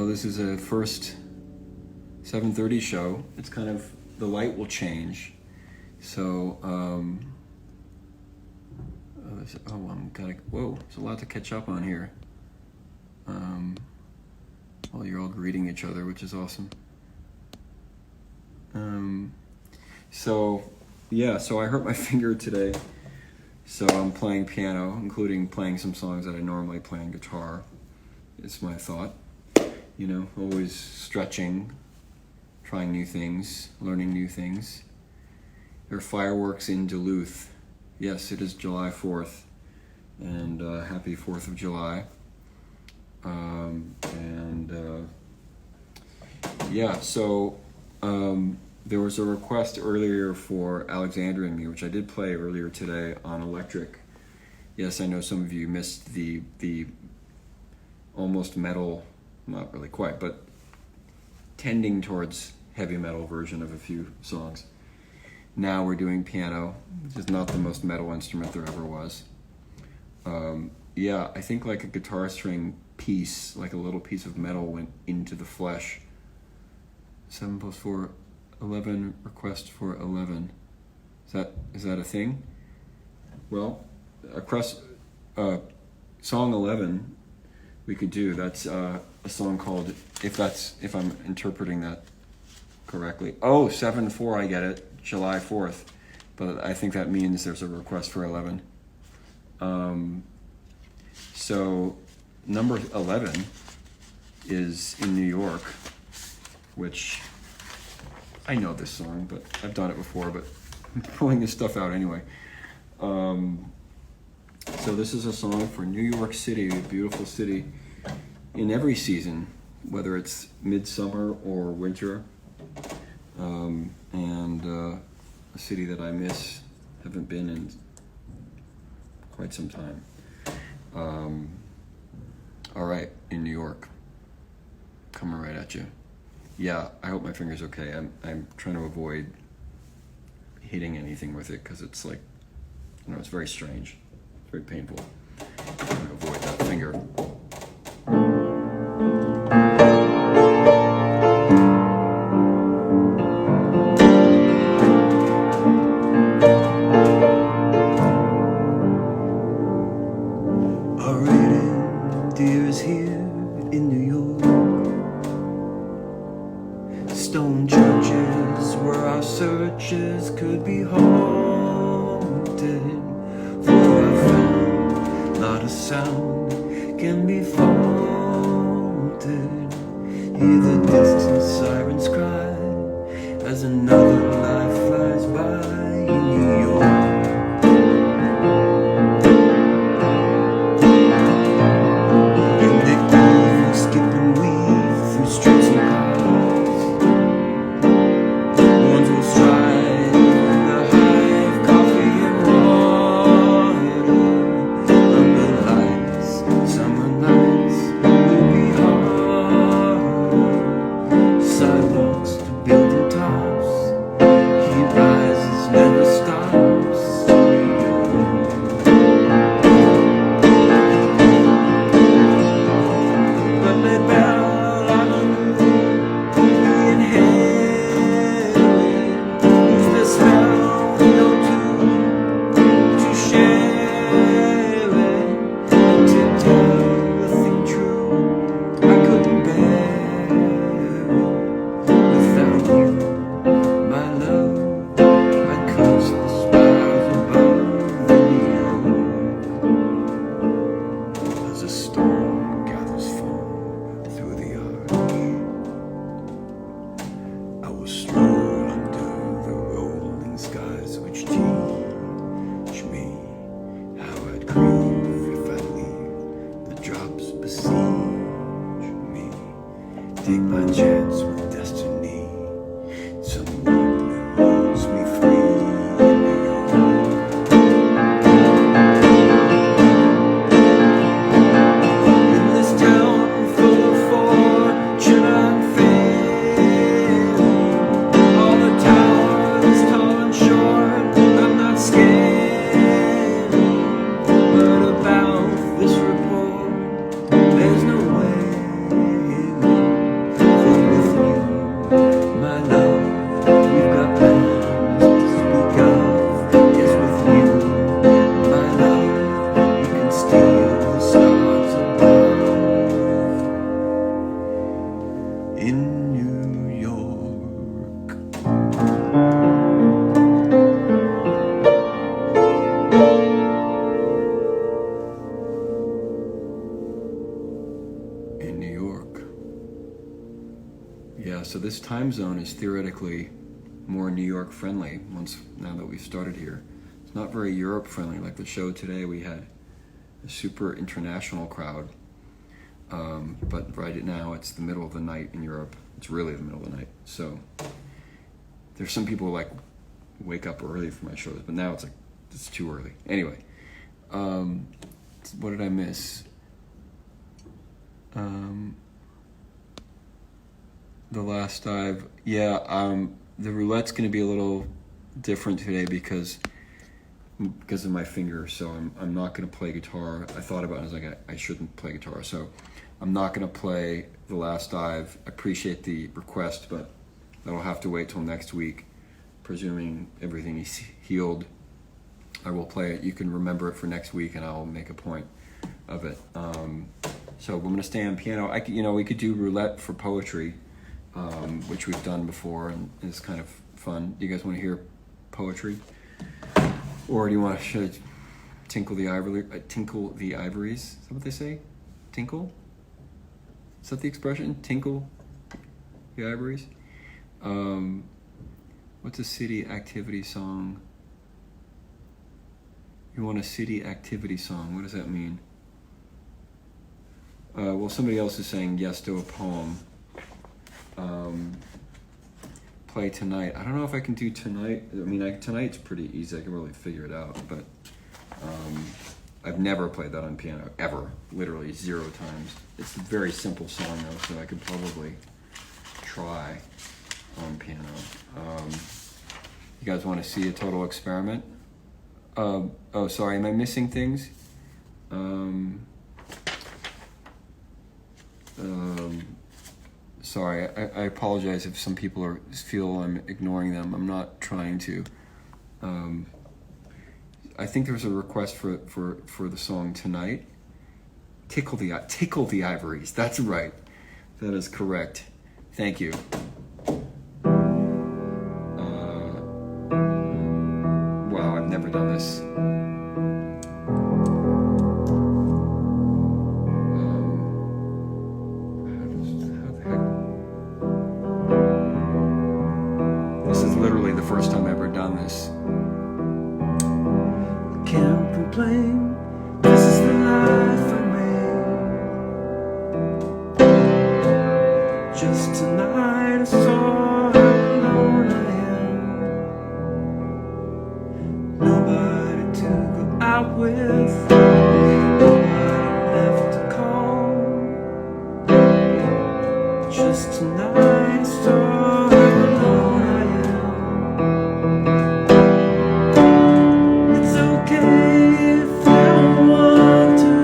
this is a first 7:30 show. It's kind of, the light will change. So, whoa, there's a lot to catch up on here. Well, you're all greeting each other, which is awesome. So I hurt my finger today. So I'm playing piano, including playing some songs that I normally play on guitar. It's my thought. You know, always stretching, trying new things, learning new things. There are fireworks in Duluth. Yes, it is July 4th. And happy 4th of July. There was a request earlier for Alexandra and Me, which I did play earlier today on electric. Yes, I know some of you missed the almost metal, not really quite, but tending towards heavy metal version of a few songs. Now we're doing piano, which is not the most metal instrument there ever was. I think like a guitar string piece, like a little piece of metal went into the flesh. 7 + 4, 11, request for 11. Is that a thing? Well, song 11 we could do. That's a song called, if I'm interpreting that correctly. Oh, 7/4, I get it, July 4th. But I think that means there's a request for 11. So number 11 is in New York, which I know this song, but I've done it before, but I'm pulling this stuff out anyway. So this is a song for New York City, a beautiful city in every season, whether it's midsummer or winter, and a city that I miss, haven't been in quite some time. All right, in New York, coming right at you. Yeah, I hope my finger's okay. I'm trying to avoid hitting anything with it because it's like, it's very strange. It's very painful. I'm trying to avoid that finger. Our reindeer is here in New York. Stone churches where our searches could be haunted. For I found not a sound can be faulted. Hear the distant sirens cry as another life flies by in New York. And the evil skip and weave through streets and cars. Ones will stride the hive, coffee and water. Under lights, summer nights will be harder. Sidewalks to building tops, he rises, never stops. But they bow on the moon, being heaven. Use the spell we know to share it, to tell the thing true. I couldn't bear it without you, my love. I'd curse the stars above New York as a storm gathers foam through the arch. I will stroll under the rolling skies which teach me how I'd grieve if I leave. The drops besiege me. Take my chance with destiny. Someone holds me free in New York. In this town full of fortune and fame, all the towers tall and short, I'm not scared. But about this report, there's no way in New York. In New York. Yeah, so this time zone is theoretically more New York friendly now that we've started here. It's not very Europe friendly. Like the show today, we had a super international crowd. But right now it's the middle of the night in Europe. It's really the middle of the night. So there's some people who like wake up early for my shows, but now it's too early. Anyway, what did I miss? The last dive. Yeah, the roulette's going to be a little different today because of my finger. So I'm not going to play guitar. I thought about it. I was like, I shouldn't play guitar. So I'm not going to play the last dive. I appreciate the request, but that'll have to wait till next week. Presuming everything is healed, I will play it. You can remember it for next week, and I'll make a point of it. So I'm going to stay on piano. We could do roulette for poetry, which we've done before, and it's kind of fun. Do you guys want to hear poetry, or do you want to tinkle the ivories? Is that what they say? Tinkle? Is that the expression? Tinkle the ivories? What's a city activity song? You want a city activity song? What does that mean? Well, somebody else is saying yes to a poem. Play tonight. I don't know if I can do tonight. I mean, tonight's pretty easy. I can really figure it out, but I've never played that on piano, ever. Literally 0 times. It's a very simple song, though, so I could probably try on piano. You guys want to see a total experiment? Oh, sorry, am I missing things? Sorry, I apologize if some people feel I'm ignoring them. I'm not trying to. I think there was a request for the song tonight. Tickle the ivories. That's right. That is correct. Thank you. Wow, I've never done this. This is literally the first time I've ever done this. Can't complain, this is the life I made. Just tonight I saw how alone I am. Nobody to go out with, nobody left to call. Just tonight I saw how alone I am. It's okay if you don't want to.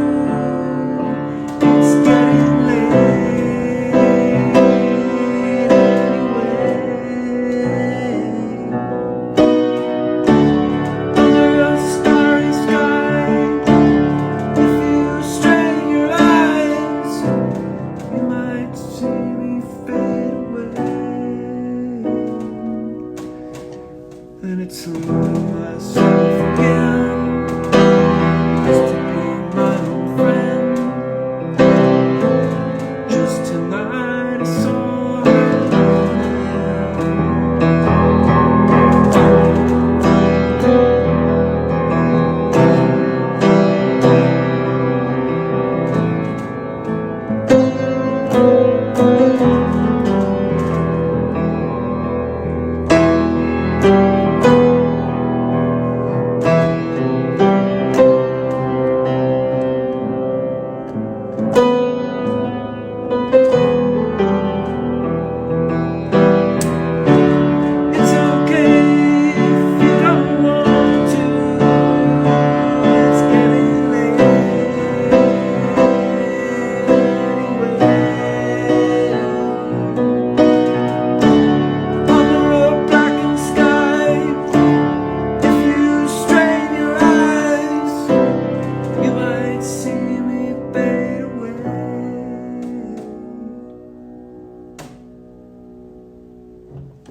It's getting late anyway. Under a starry sky, if you strain your eyes, you might see me fade away.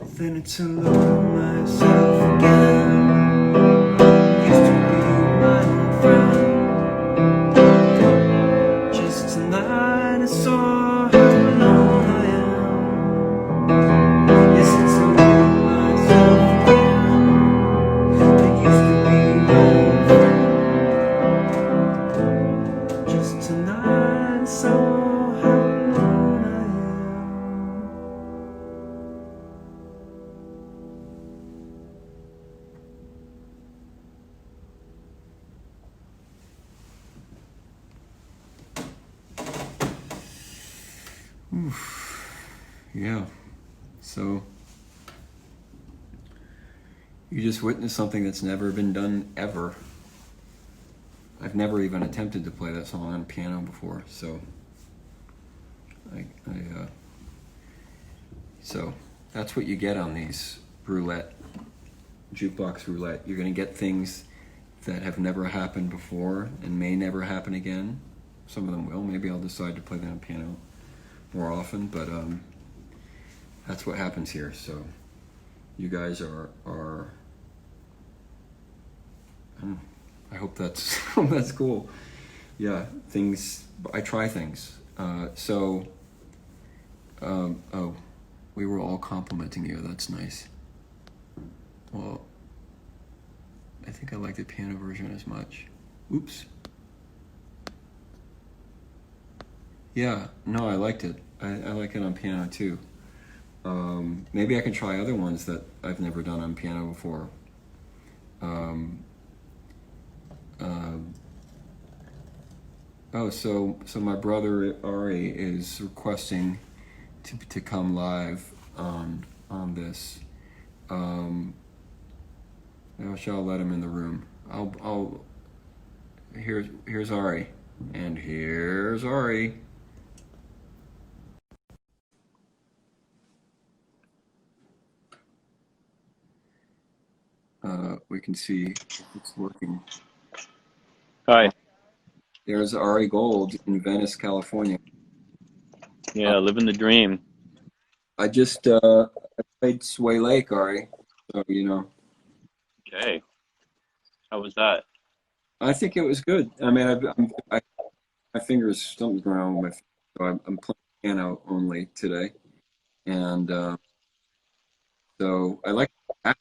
then it's alone myself again. Used to be my old friend. Just tonight I saw how alone I am. Yes, it's alone myself again. That used to be my old friend. Just tonight I saw how alone I am. Yeah. So you just witnessed something that's never been done ever. I've never even attempted to play that song on piano before, so so that's what you get on these roulette, jukebox roulette. You're gonna get things that have never happened before and may never happen again. Some of them will. Maybe I'll decide to play them on piano more often, but that's what happens here. So you guys are I hope that's that's cool. Yeah, things, I try things. Oh, we were all complimenting you. That's nice. Well, I think I like the piano version as much. Oops. Yeah, no, I liked it. I like it on piano too. Maybe I can try other ones that I've never done on piano before. So my brother Ari is requesting to come live on this. I shall let him in the room. Here's Ari, and here's Ari. We can see if it's working. Hi. There's Ari Gold in Venice, California. Yeah, living the dream. I just I played Sway Lake, Ari. So Okay. How was that? I think it was good. I mean, my fingers, something's going on with my fingers, so I'm playing piano only today, and so I like that,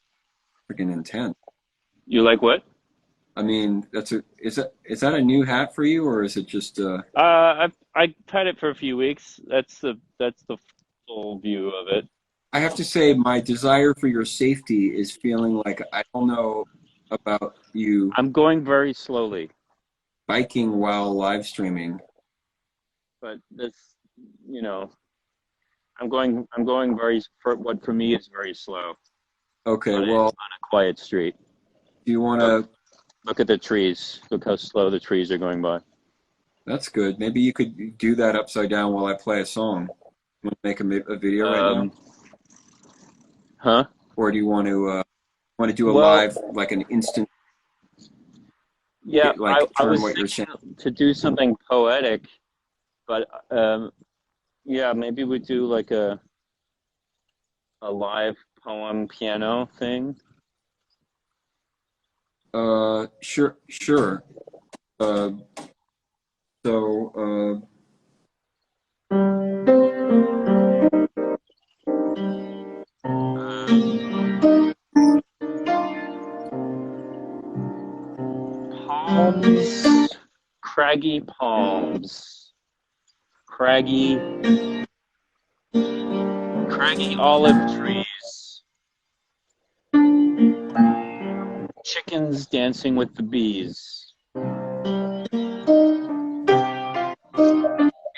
freaking intense. You like what? I mean, is that a new hat for you, or is it just I tried it for a few weeks. That's the full view of it. I have to say my desire for your safety is feeling like I don't know about you I'm going very slowly, biking while live streaming. but this, I'm going very for what for me is very slow Okay, on well, a quiet street. do you want to? Look at the trees. Look how slow the trees are going by. That's good. Maybe you could do that upside down while I play a song. You want to make a video right now, Huh? or do you want to do a Well, live, like an instant, yeah, like I turn was what you're saying? thinking to do something poetic, but yeah, maybe we do like a live poem piano thing. Sure, sure. Uh, so, Palms, craggy palms, craggy olive trees, chickens dancing with the bees.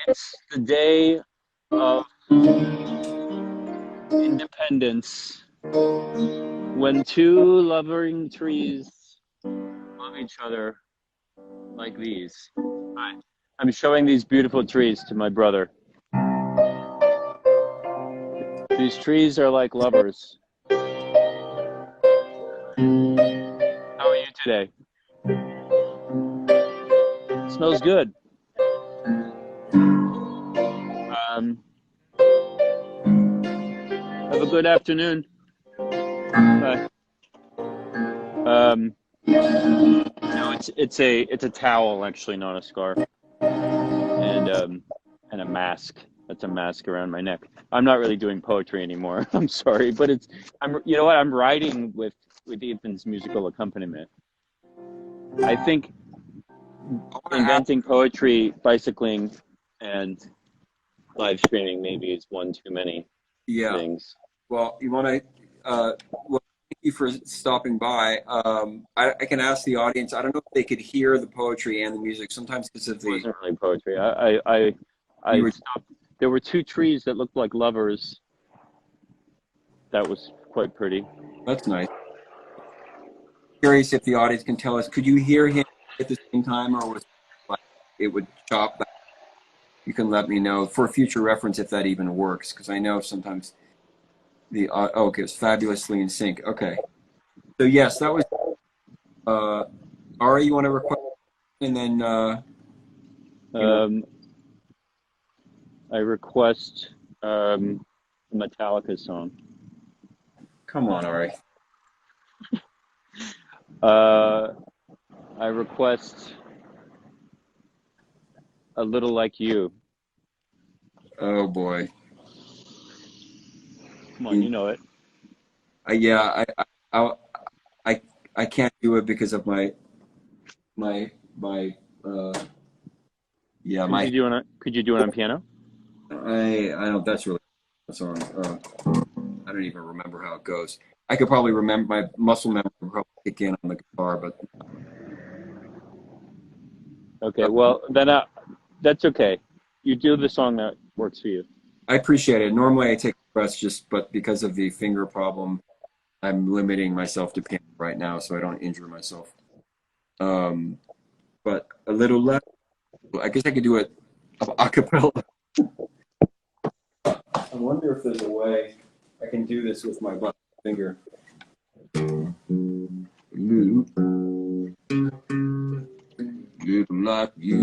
It's the day of independence when two loving trees love each other like these. I'm showing these beautiful trees to my brother. These trees are like lovers. How are you today? It smells good. Have a good afternoon. No, it's a towel actually, not a scarf, and a mask. That's a mask around my neck. I'm not really doing poetry anymore. I'm sorry, but you know what? I'm writing with Ethan's musical accompaniment. I think inventing poetry, bicycling, and live streaming maybe is one too many things. Well, you want to, well, thank you for stopping by. I can ask the audience, I don't know if they could hear the poetry and the music. Sometimes because of It wasn't really poetry. I stopped. There were two trees that looked like lovers. That was quite pretty. That's nice. Curious if the audience can tell us, could you hear him at the same time, or was it like it would chop back? You can let me know for future reference if that even works, because I know sometimes the okay, it's fabulously in sync. Okay, so yes, that was Ari. You want to request, and then I request a Metallica song. Come on, Ari. I request A Little Like You. Oh boy. Come on, you know it. Yeah, I can't do it because of my yeah, Could you do it on piano? I don't. That's really a song. I don't even remember how it goes. I could probably remember, my muscle memory would probably kick in on the guitar, but Okay, well then that's okay. You do the song that works for you. I appreciate it. Normally I take breaths but because of the finger problem, I'm limiting myself to piano right now so I don't injure myself. But a little less. I guess I could do it a cappella. I wonder if there's a way I can do this with my left finger. Little like you,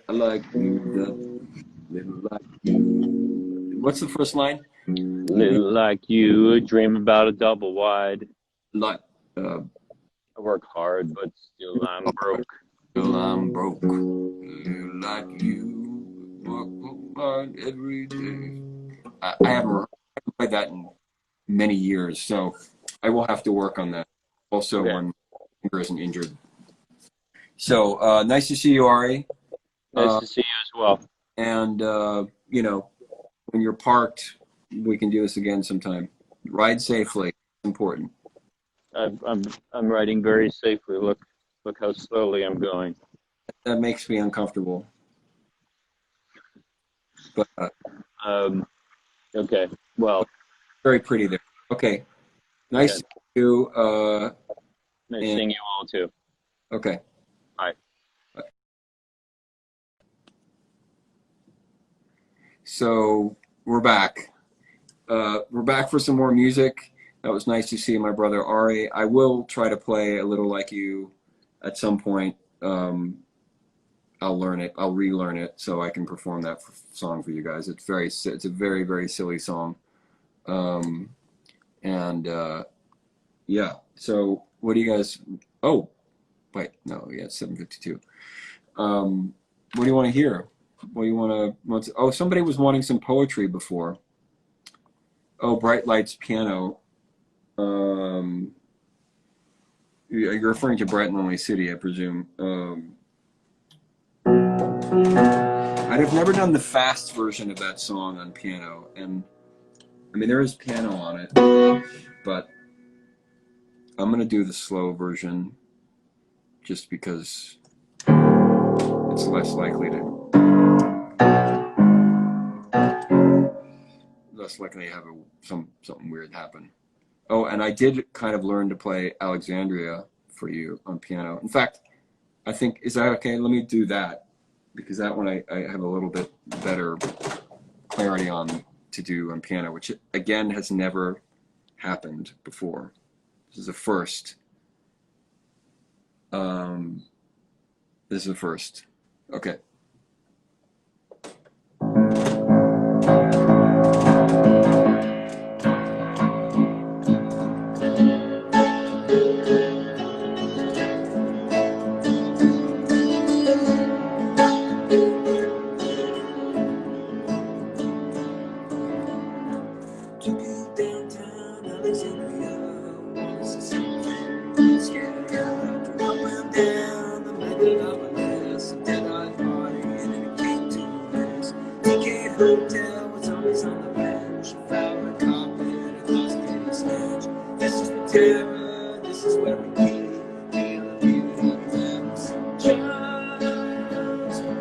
I like you, little like you. What's the first line? Little like you, a dream about a double wide. Like, I work hard, but still I'm broke. Still I'm broke. Little like you, work hard every day. I haven't played that in many years, so I will have to work on that. Also, when my finger isn't injured. So nice to see you, Ari. Nice to see you as well. And you know, when you're parked, we can do this again sometime. Ride safely. It's important. I'm riding very safely. Look how slowly I'm going. That makes me uncomfortable. But okay. Well, very pretty there. Okay. Nice to see you. Nice seeing you all too. Okay. Bye. So we're back. We're back for some more music. That was nice to see my brother Ari. I will try to play A Little Like You at some point. I'll learn it. I'll relearn it so I can perform that song for you guys. It's a very, very silly song. Yeah. So what do you guys? Oh, wait, no, yeah, it's 7:52. What do you want to hear? What do you want to? Oh, somebody was wanting some poetry before. Oh, Bright Lights Piano. You're referring to Bright and Lonely City, I presume. I've never done the fast version of that song on piano, and I mean there is piano on it, but I'm gonna do the slow version just because it's less likely to have something weird happen. Oh, and I did kind of learn to play Alexandria for you on piano. In fact, I think, is that okay? Let me do that, because that one I have a little bit better clarity on to do on piano, which again has never happened before. This is a first. This is a first. Okay. hotel was always on the bench. I found my carpet and lost any stench. This is the terror, this is where we keep feel the beauty of lips. Just another story.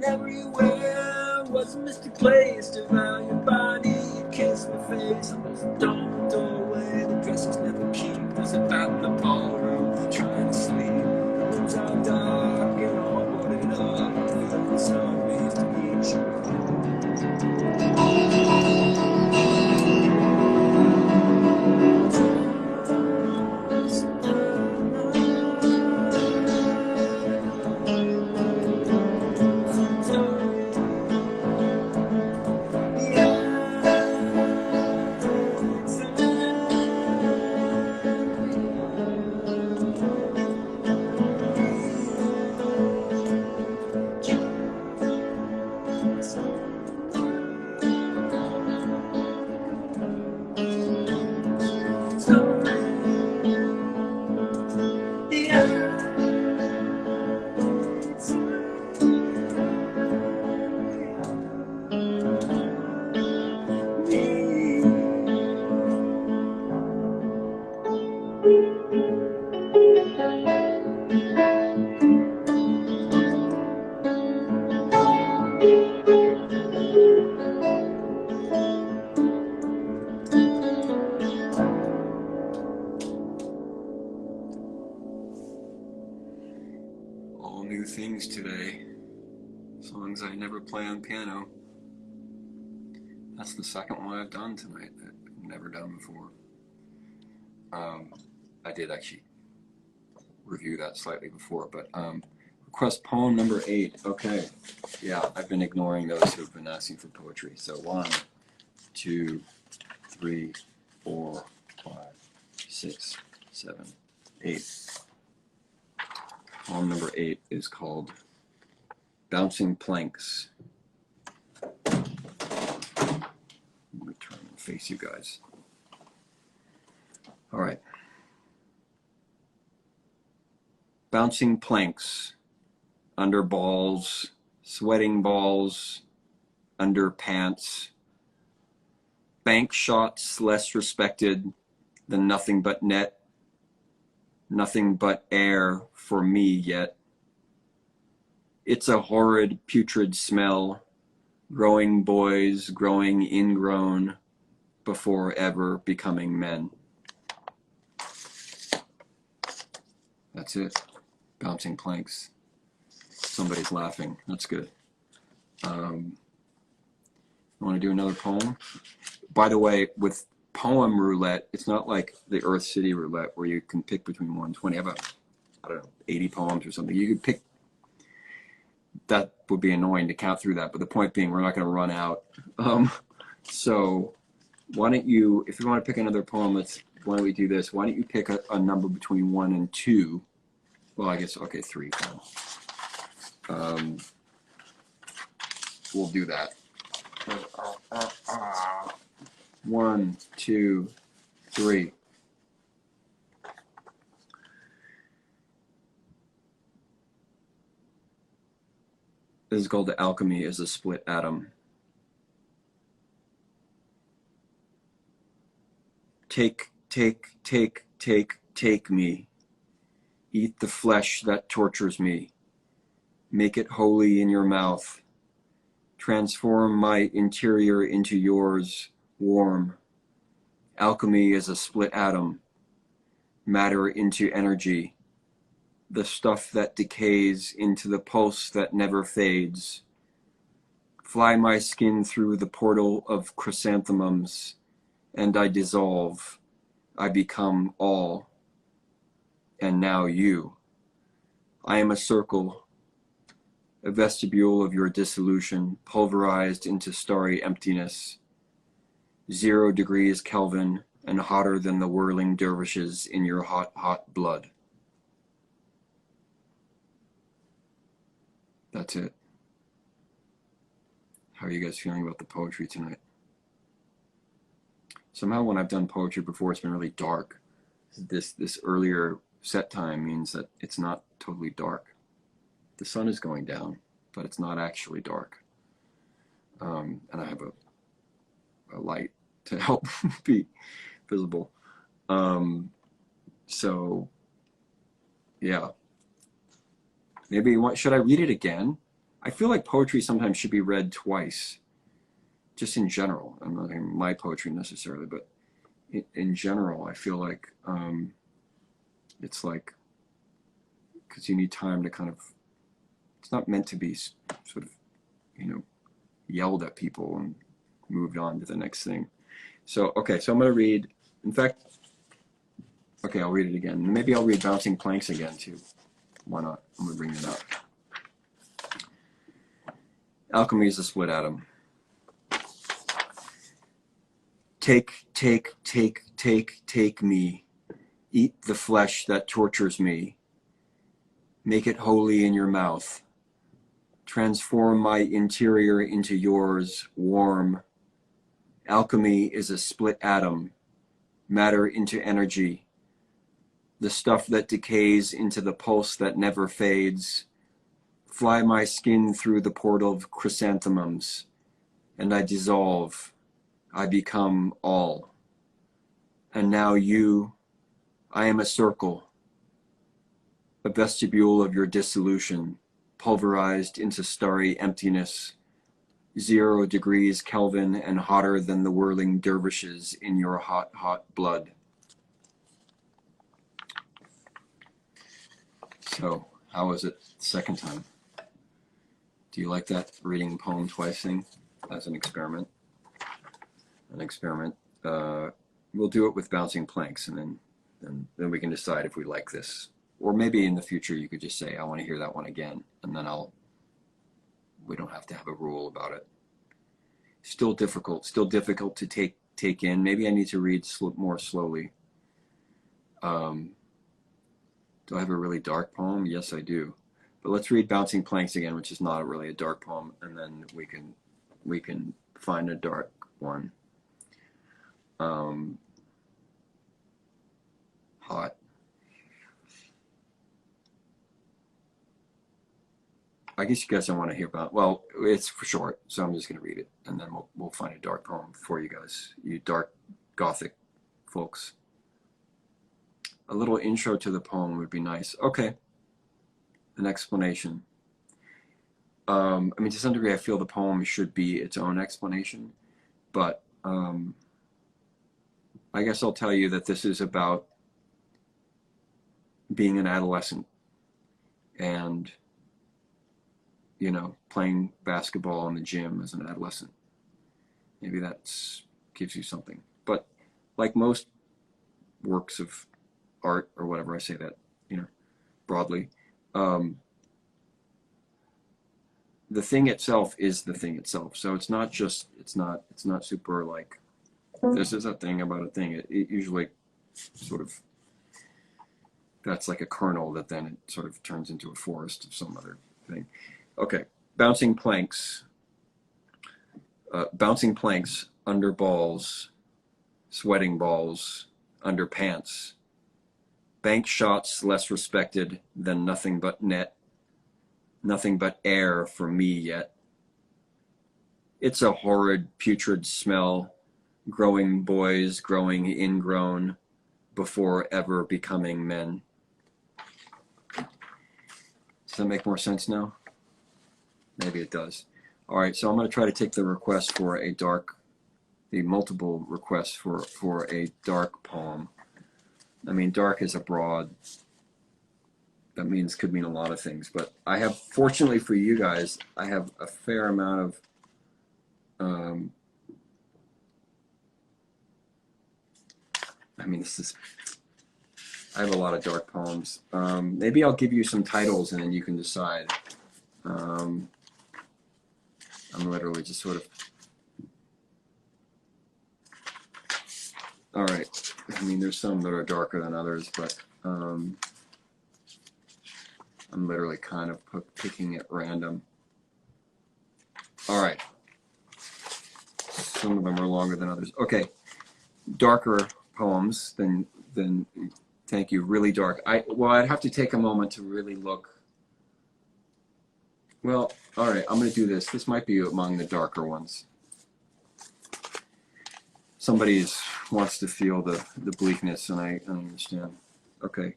Everywhere was a mystic place to round your body, kiss my face, almost dawn doorway. The dresses never keep. There's a bat in the ballroom, trying to sleep. The rooms are dark and all boarded up. Feeling so amazed to meet you. All new things today. Songs I never play on piano. That's the second one I've done tonight that I've never done before. I did actually review that slightly before, but request poem number 8. Okay, yeah, I've been ignoring those who've been asking for poetry. So 1, 2, 3, 4, 5, 6, 7, 8. Poem number 8 is called Bouncing Planks. Let me turn and face you guys. All right. Bouncing planks, under balls, sweating balls, under pants, bank shots less respected than nothing but net, nothing but air for me yet. It's a horrid, putrid smell, growing boys growing ingrown before ever becoming men. That's it. Bouncing planks. Somebody's laughing. That's good. You want to do another poem? By the way, with poem roulette, it's not like the Earth City roulette where you can pick between 1 and 20. I have I don't know, 80 poems or something. You could pick. That would be annoying to count through that, but the point being, we're not going to run out. So why don't you, if you want to pick another poem, why don't we do this? Why don't you pick a number between 1 and 2? Well, I guess, okay, 3. We'll do that. 1, 2, 3. This is called The Alchemy is a Split Atom. Take me. Eat the flesh that tortures me. Make it holy in your mouth. Transform my interior into yours, warm. Alchemy is a split atom. Matter into energy. The stuff that decays into the pulse that never fades. Fly my skin through the portal of chrysanthemums, and I dissolve. I become all. And now you. I am a circle, a vestibule of your dissolution, pulverized into starry emptiness. 0 degrees Kelvin and hotter than the whirling dervishes in your hot, hot blood. That's it. How are you guys feeling about the poetry tonight? Somehow when I've done poetry before, it's been really dark. This earlier set time means that it's not totally dark. The sun is going down, but it's not actually dark. And I have a light to help be visible. So, yeah. Maybe should I read it again? I feel like poetry sometimes should be read twice, just in general. I'm not saying my poetry necessarily, but in general, I feel like it's like, because you need time to kind of, it's not meant to be sort of, yelled at people and moved on to the next thing. So, okay, so I'm going to read, in fact, okay, I'll read it again. Maybe I'll read Bouncing Planks again, too. Why not? I'm going to bring it up. Alchemy is a split atom. Take me. Eat the flesh that tortures me. Make it holy in your mouth. Transform my interior into yours, warm. Alchemy is a split atom. Matter into energy. The stuff that decays into the pulse that never fades. Fly my skin through the portal of chrysanthemums, and I dissolve. I become all. And now you, I am a circle, a vestibule of your dissolution, pulverized into starry emptiness, 0 degrees Kelvin and hotter than the whirling dervishes in your hot, hot blood. So, how was it the second time? Do you like that reading the poem twice thing as an experiment? We'll do it with Bouncing Planks, and then we can decide if we like this. Or maybe in the future you could just say, I want to hear that one again, and then we don't have to have a rule about it. Still difficult to take in. Maybe I need to read more slowly. Do I have a really dark poem? Yes, I do. But let's read Bouncing Planks again, which is not really a dark poem, and then we can find a dark one. Hot. I guess you guys don't want to hear about, well, it's for short, so I'm just going to read it, and then we'll find a dark poem for you guys, you dark gothic folks. A little intro to the poem would be nice. Okay. An explanation. I mean, to some degree, I feel the poem should be its own explanation, but I guess I'll tell you that this is about being an adolescent and, playing basketball in the gym as an adolescent. Maybe that gives you something. But like most works of art or whatever, I say that, broadly, the thing itself is the thing itself. So it's not super like This is a thing about a thing. It usually sort of, that's like a kernel that then it sort of turns into a forest of some other thing. Okay, bouncing planks. Bouncing planks under balls, sweating balls, under pants. Bank shots less respected than nothing but net, nothing but air for me yet. It's a horrid, putrid smell, growing boys growing ingrown before ever becoming men. Does that make more sense now? Maybe it does. All right, so I'm going to try to take the request for a dark, the multiple requests for a dark poem. I mean, dark is a broad, that means, could mean a lot of things, but I have, fortunately for you guys, I have a fair amount of I mean, I have a lot of dark poems. Maybe I'll give you some titles and then you can decide. I'm literally just sort of, all right. I mean, there's some that are darker than others, but I'm literally kind of picking at random. All right. Some of them are longer than others. Okay, darker poems than thank you. Really dark. Well, I'd have to take a moment to really look. Well, all right. I'm going to do this. This might be among the darker ones. Somebody wants to feel the bleakness, and I understand. Okay.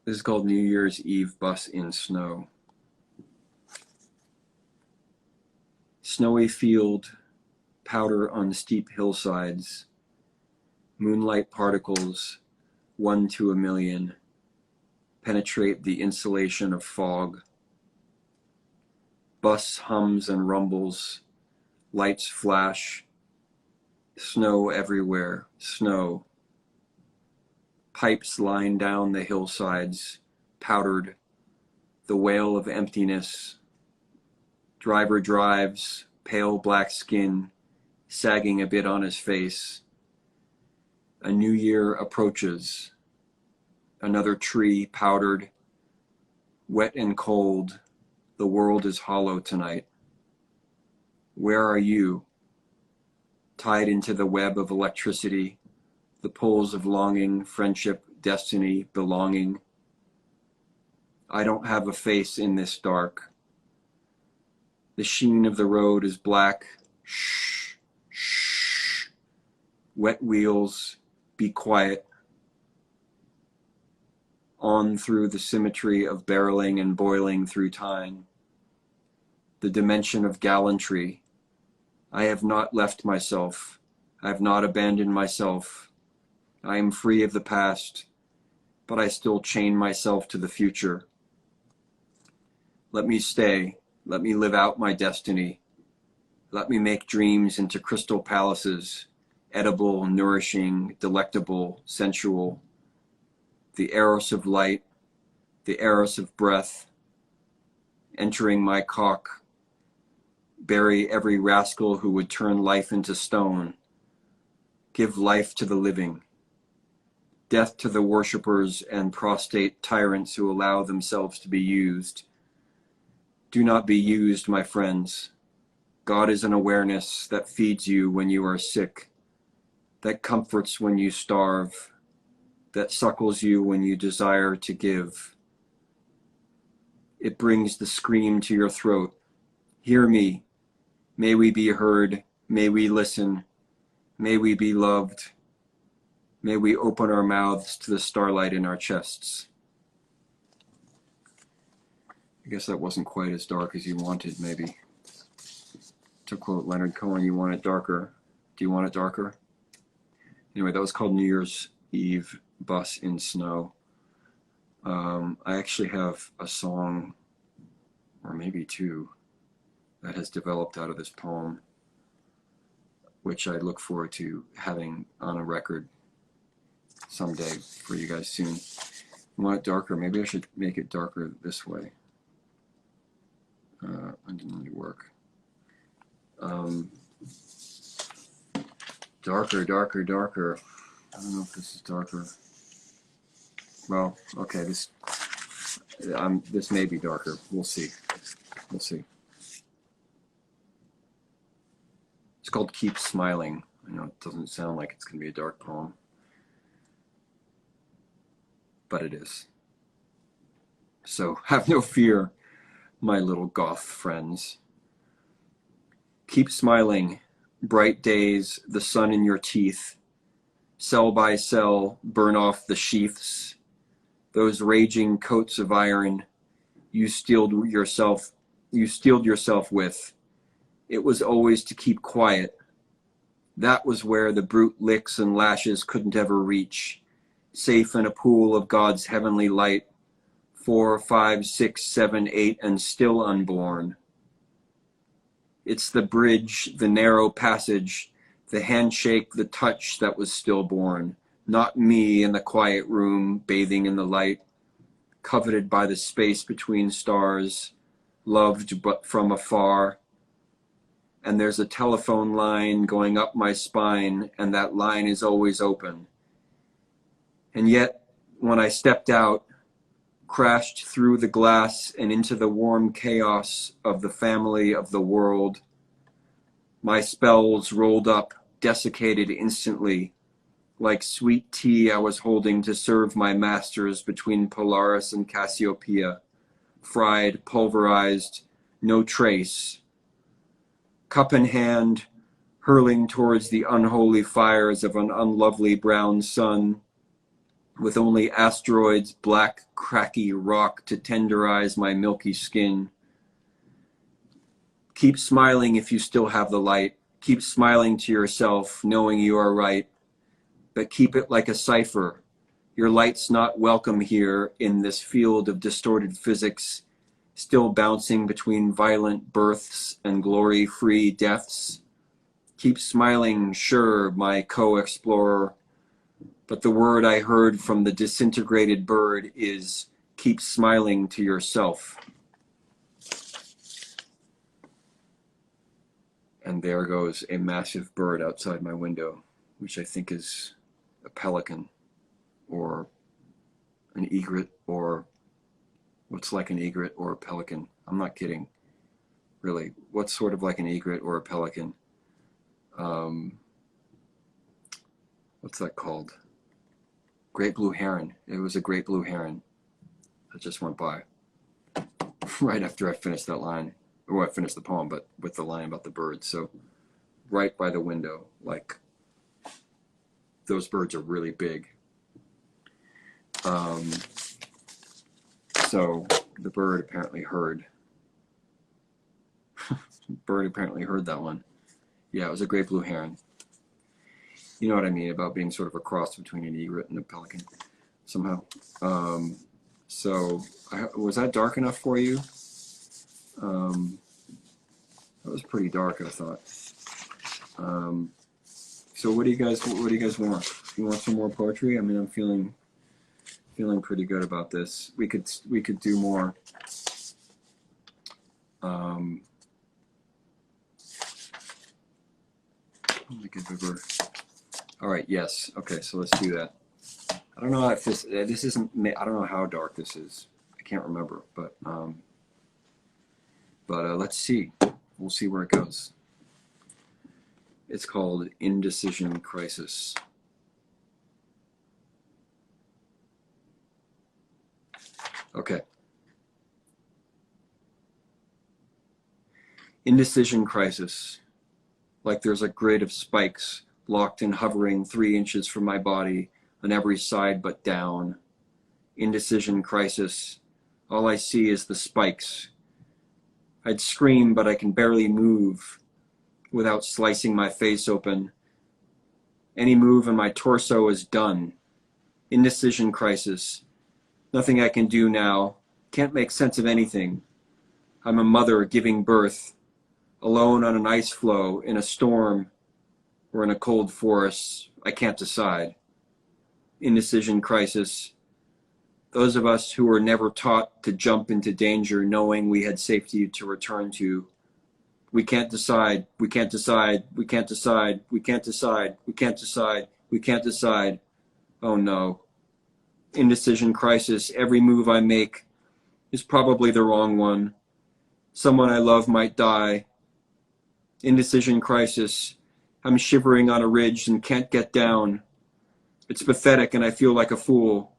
This is called New Year's Eve Bus in Snow. Snowy field, powder on steep hillsides, moonlight particles, 1 to 1,000,000, penetrate the insulation of fog. Bus hums and rumbles, lights flash, snow everywhere, snow. Pipes line down the hillsides, powdered, the wail of emptiness. Driver drives, pale black skin, sagging a bit on his face. A new year approaches. Another tree powdered, wet and cold. The world is hollow tonight. Where are you? Tied into the web of electricity, the poles of longing, friendship, destiny, belonging. I don't have a face in this dark. The sheen of the road is black. Shh, shh. Wet wheels, be quiet. On through the symmetry of barreling and boiling through time. The dimension of gallantry. I have not left myself. I have not abandoned myself. I am free of the past, but I still chain myself to the future. Let me stay. Let me live out my destiny. Let me make dreams into crystal palaces, edible, nourishing, delectable, sensual. The eros of light, the eros of breath, entering my cock, bury every rascal who would turn life into stone. Give life to the living. Death to the worshippers and prostrate tyrants who allow themselves to be used. Do not be used, my friends. God is an awareness that feeds you when you are sick, that comforts when you starve, that suckles you when you desire to give. It brings the scream to your throat. Hear me. May we be heard. May we listen. May we be loved. May we open our mouths to the starlight in our chests. I guess that wasn't quite as dark as you wanted, maybe. To quote Leonard Cohen, you want it darker. Do you want it darker? Anyway, that was called New Year's Eve Bus in Snow. I actually have a song, or maybe two, that has developed out of this poem, which I look forward to having on a record someday for you guys soon. You want it darker? Maybe I should make it darker this way. It didn't really work. Darker, darker, darker. I don't know if this is darker. Well, okay, this may be darker. We'll see. We'll see. It's called Keep Smiling. I know it doesn't sound like it's going to be a dark poem, but it is. So have no fear, my little goth friends. Keep smiling, bright days, the sun in your teeth. Cell by cell, burn off the sheaths. Those raging coats of iron you steeled yourself with. It was always to keep quiet. That was where the brute licks and lashes couldn't ever reach. Safe in a pool of God's heavenly light. 4, 5, 6, 7, 8, and still unborn. It's the bridge, the narrow passage, the handshake, the touch that was stillborn. Not me in the quiet room, bathing in the light, coveted by the space between stars, loved but from afar. And there's a telephone line going up my spine, and that line is always open. And yet, when I stepped out, crashed through the glass and into the warm chaos of the family of the world, my spells rolled up, desiccated instantly, like sweet tea I was holding to serve my masters between Polaris and Cassiopeia, fried, pulverized, no trace. Cup in hand, hurling towards the unholy fires of an unlovely brown sun, with only asteroids' black, cracky rock to tenderize my milky skin. Keep smiling if you still have the light. Keep smiling to yourself, knowing you are right. But keep it like a cipher. Your light's not welcome here in this field of distorted physics, still bouncing between violent births and glory-free deaths. Keep smiling, sure, my co-explorer. But the word I heard from the disintegrated bird is keep smiling to yourself. And there goes a massive bird outside my window, which I think is a pelican or an egret, or what's like an egret or a pelican. I'm not kidding. Really, what's sort of like an egret or a pelican? What's that called? Great blue heron. It was a great blue heron that just went by right after I finished that line. Or I finished the poem, but with the line about the birds. So right by the window, like those birds are really big. So the bird apparently heard. Bird apparently heard that one. Yeah, it was a great blue heron. You know what I mean about being sort of a cross between an egret and a pelican somehow. So was that dark enough for you? That was pretty dark, I thought. So what do you guys want? You want some more poetry? I mean, I'm feeling pretty good about this. We could do more. All right. Yes. Okay. So let's do that. I don't know if this isn't. I don't know how dark this is. I can't remember. But let's see. We'll see where it goes. It's called Indecision Crisis. Okay. Indecision crisis. Like there's a grid of spikes locked and hovering 3 inches from my body on every side but down. Indecision crisis. All I see is the spikes. I'd scream, but I can barely move without slicing my face open. Any move in my torso is done. Indecision crisis. Nothing I can do now. Can't make sense of anything. I'm a mother giving birth, alone on an ice floe, in a storm, or in a cold forest. I can't decide. Indecision crisis. Those of us who were never taught to jump into danger knowing we had safety to return to. We can't decide, we can't decide, we can't decide, we can't decide, we can't decide, we can't decide. Oh no. Indecision crisis. Every move I make is probably the wrong one. Someone I love might die. Indecision crisis. I'm shivering on a ridge and can't get down. It's pathetic and I feel like a fool.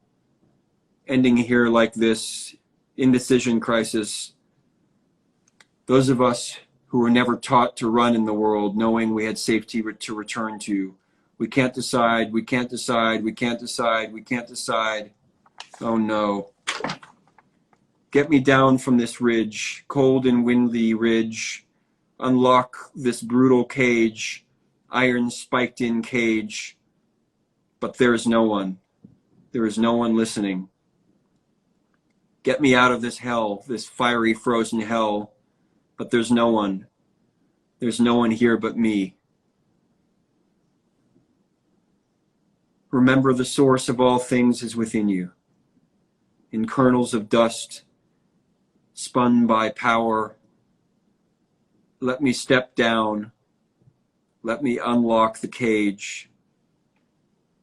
Ending here like this. Indecision crisis. Those of us who were never taught to run in the world knowing we had safety to return to. We can't decide, we can't decide, we can't decide, we can't decide. Oh no. Get me down from this ridge, cold and windy ridge. Unlock this brutal cage, iron spiked in cage. But there is no one. There is no one listening. Get me out of this hell, this fiery frozen hell. But there's no one. There's no one here but me. Remember, the source of all things is within you. In kernels of dust, spun by power. Let me step down. Let me unlock the cage.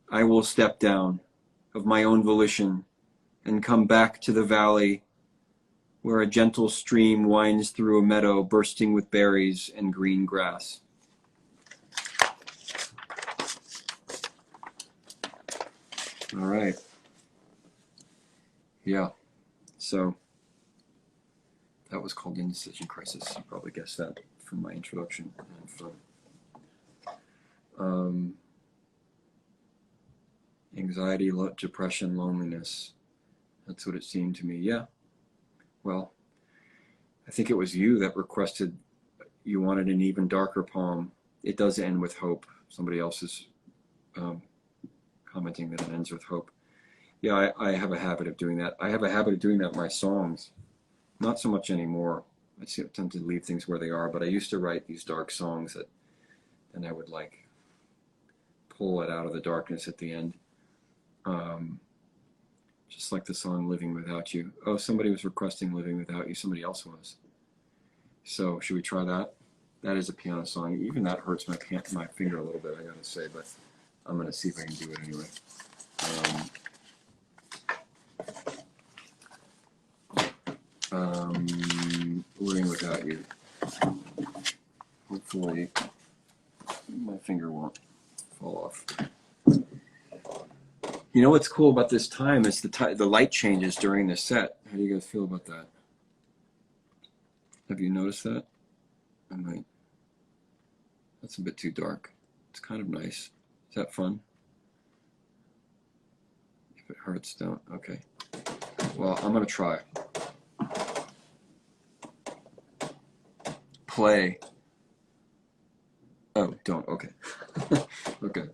I will step down of my own volition and come back to the valley where a gentle stream winds through a meadow bursting with berries and green grass. All right. Yeah. So that was called Indecision Crisis. You probably guessed that from my introduction and from anxiety, depression, loneliness. That's what it seemed to me. Yeah. Well, I think it was you that requested you wanted an even darker poem. It does end with hope. Somebody else is commenting that it ends with hope. Yeah, I have a habit of doing that. I have a habit of doing that in my songs. Not so much anymore. I tend to leave things where they are, but I used to write these dark songs that then I would like pull it out of the darkness at the end. Just like the song Living Without You. Oh, somebody was requesting Living Without You. Somebody else was. So should we try that? That is a piano song. Even that hurts my finger a little bit, I gotta say, but I'm gonna see if I can do it anyway. Living Without You. Hopefully my finger won't fall off. You know what's cool about this time is the light changes during the set. How do you guys feel about that? Have you noticed that? I might. That's a bit too dark. It's kind of nice. Is that fun? If it hurts, don't. Okay. Well, I'm gonna try. Play. Oh, don't. Okay. Okay.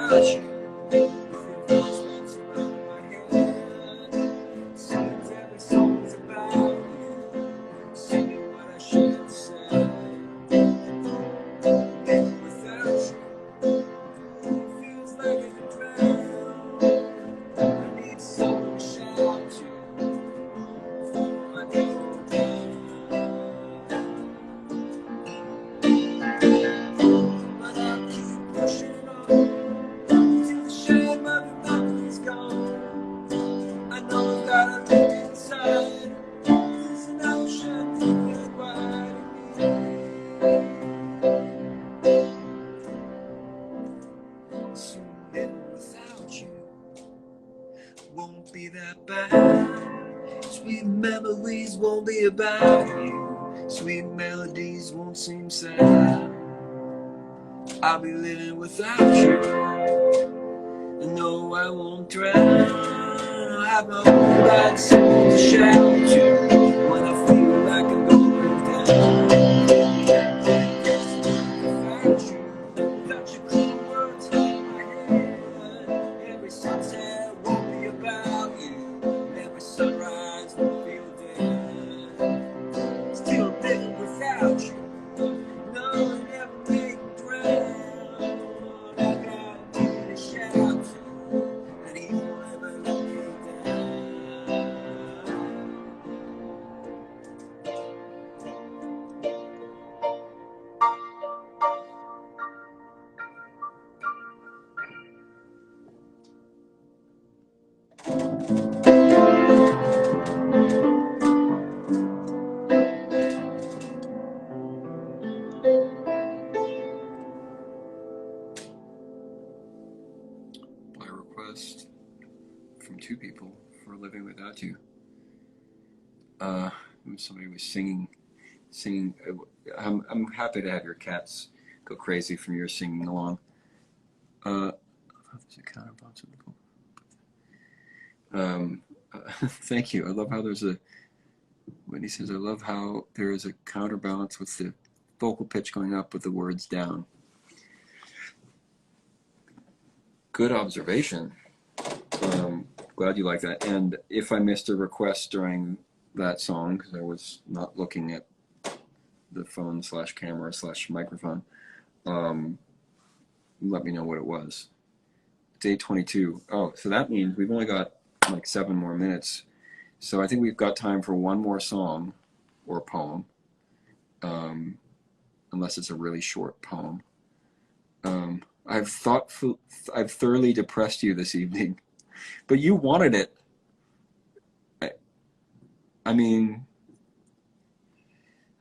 without you. With your voice around my head. Seems every song's about you. Singing what I should say. And without you, it feels like I could drown. I need someone to shout to before I go down. But I'll keep pushing on till the shame of your love is gone. I know I've gotta look inside. There's an ocean that wide of me. Soon living without you won't be that bad. Sweet memories won't be about you. Sweet melodies won't seem sad. I'll be living without you. I know I won't drown. I'll have my own right soul to shout to when I feel like I'm going down. Without you, without your cool words in my head, every sunset won't be about you. Every sunrise will feel dead. Still living without you. No, I'll never make me drown. I got you to shout to, and he won't ever let me down. By request from two people for living without you. Somebody was singing. I'm happy to have your cats go crazy from your singing along. There's a counterbalance with the vocal. Thank you. I love how there's a. Whitney says, I love how there is a counterbalance with the vocal pitch going up with the words down. Good observation. Glad you like that. And if I missed a request during that song, because I was not looking at the phone / camera / microphone, let me know what it was. Day 22. Oh, so that means we've only got like 7 more minutes. So I think we've got time for one more song or poem, unless it's a really short poem. I've thoroughly depressed you this evening, but you wanted it. I mean,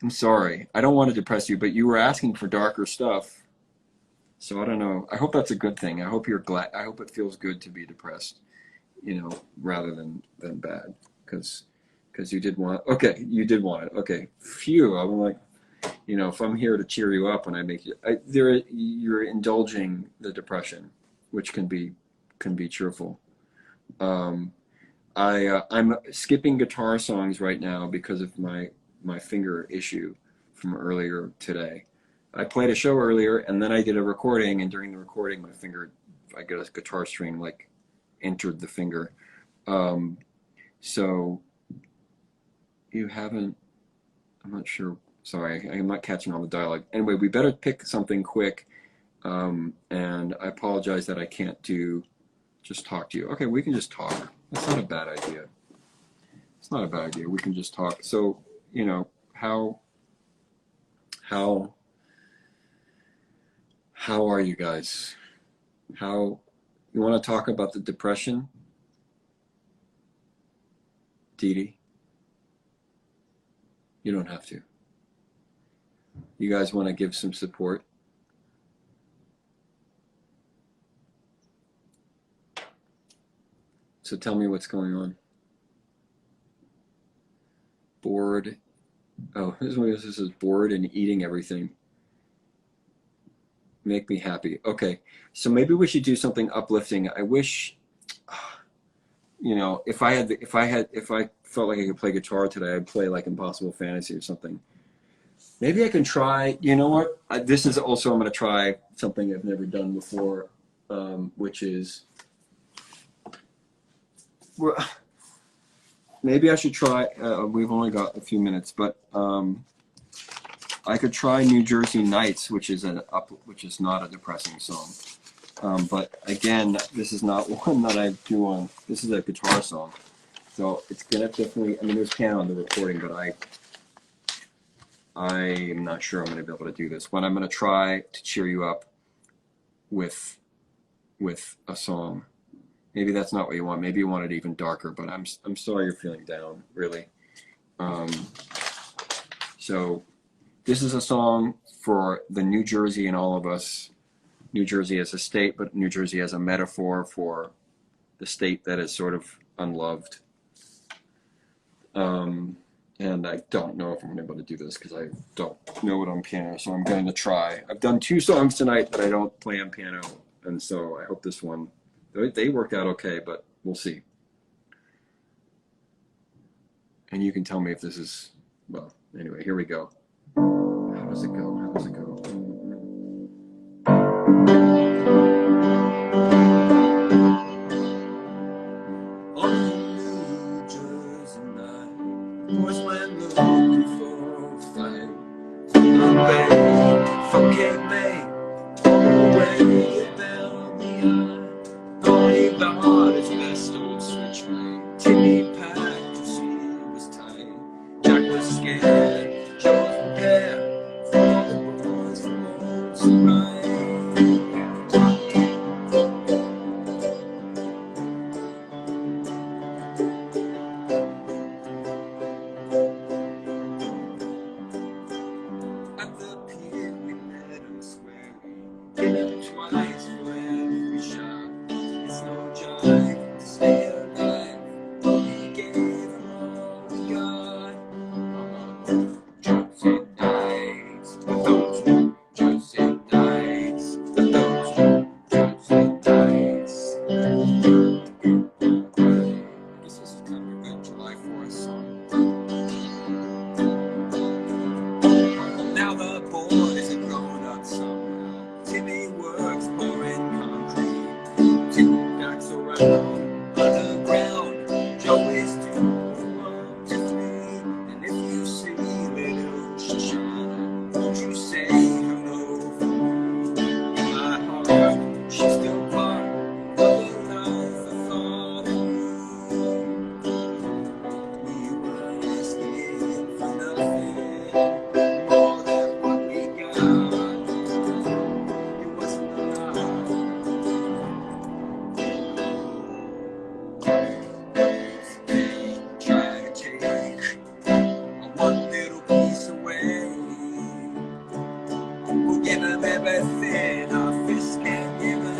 I'm sorry. I don't want to depress you, but you were asking for darker stuff. So I don't know. I hope that's a good thing. I hope you're glad. I hope it feels good to be depressed, rather than bad. Because you did want. Okay, you did want it. Okay, phew. I'm like, if I'm here to cheer you up and I make you, you're indulging the depression, which can be cheerful. I'm skipping guitar songs right now because of my finger issue from earlier today. I played a show earlier and then I did a recording, and during the recording I got a guitar string entered the finger. So you haven't, I'm not sure. Sorry, I'm not catching all the dialogue. Anyway, we better pick something quick, and I apologize that I can't just talk to you. Okay, we can just talk. That's not a bad idea. It's not a bad idea. We can just talk. So, how are you guys? You want to talk about the depression? Dee Dee? You don't have to. You guys want to give some support? So tell me what's going on. Bored. Oh, this is bored and eating everything. Make me happy. Okay, so maybe we should do something uplifting. I wish, if I felt like I could play guitar today, I'd play like Impossible Fantasy or something. Maybe I can try, you know what? This is also, I'm going to try something I've never done before. which is, maybe I should try, we've only got a few minutes, but I could try New Jersey Nights, which is not a depressing song. But again, this is not one that I do on, this is a guitar song. So it's gonna definitely, I mean, there's piano on the recording, but I am not sure I'm gonna be able to do this. But I'm gonna try to cheer you up with a song. Maybe that's not what you want. Maybe you want it even darker, but I'm sorry you're feeling down, really. So this is a song for the New Jersey and all of us. New Jersey as a state, but New Jersey as a metaphor for the state that is sort of unloved. And I don't know if I'm able to do this because I don't know it on piano, so I'm going to try. I've done 2 songs tonight that I don't play on piano, and so I hope this one, they work out okay, but we'll see. And you can tell me if this is, well, anyway, here we go. How does it go? How does it go? Was when looking for a fight. Away from Cape May, away down the aisle. Thought he bought his best old switchblade. Timmy packed his shoe was tight. Jack was scared, Joe was prepared for all the boys from home to ride. Twice for every shot. It's no jive to stay alive. He gave him all we got. Jersey nights, those Jersey nights, those Jersey nights. I guess this is kind of a good July 4th song. Now the boys are grown up somehow. Timmy works pouring concrete. Tim knocks around underground. Joe is 2 to 3. And if you see little Shoshana, won't you say hello for me? In my heart, she's still part of the life I thought I knew. We were asking for nothing more than what we got. Give him everything our fists can give him.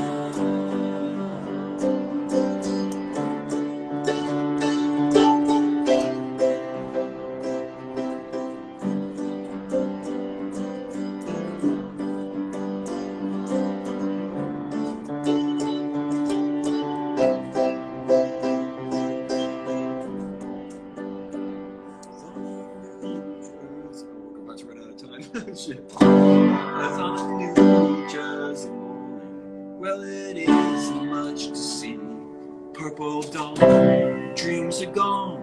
Let's run out of time. Shit. As on a New Jersey morning, well, it isn't much to see. Purple dawn, dreams are gone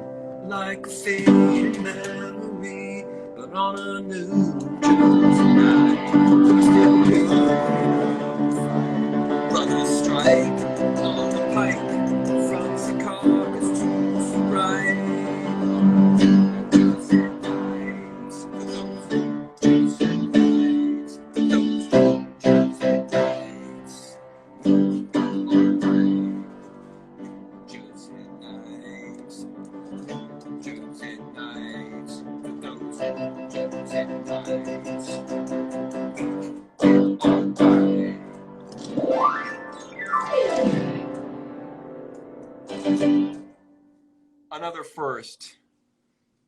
like a fading memory. But on a New Jersey night, we're still doing brothers strike on the pike from Chicago's to right. Another first.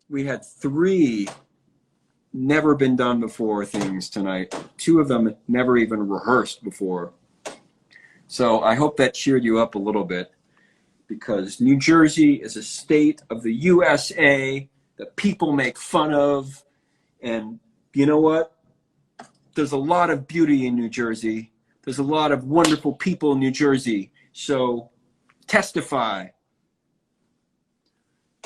We had 3 never been done before things tonight. 2 of them never even rehearsed before. So I hope that cheered you up a little bit, because New Jersey is a state of the USA that people make fun of. And you know what? There's a lot of beauty in New Jersey, There's a lot of wonderful people in New Jersey. So testify.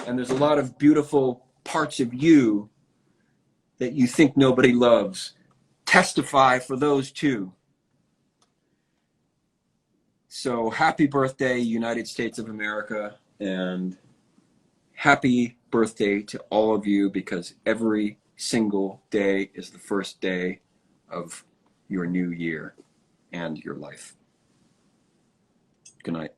And there's a lot of beautiful parts of you that you think nobody loves. Testify for those too. So happy birthday, United States of America, and happy birthday to all of you, because every single day is the first day of your new year and your life. Good night.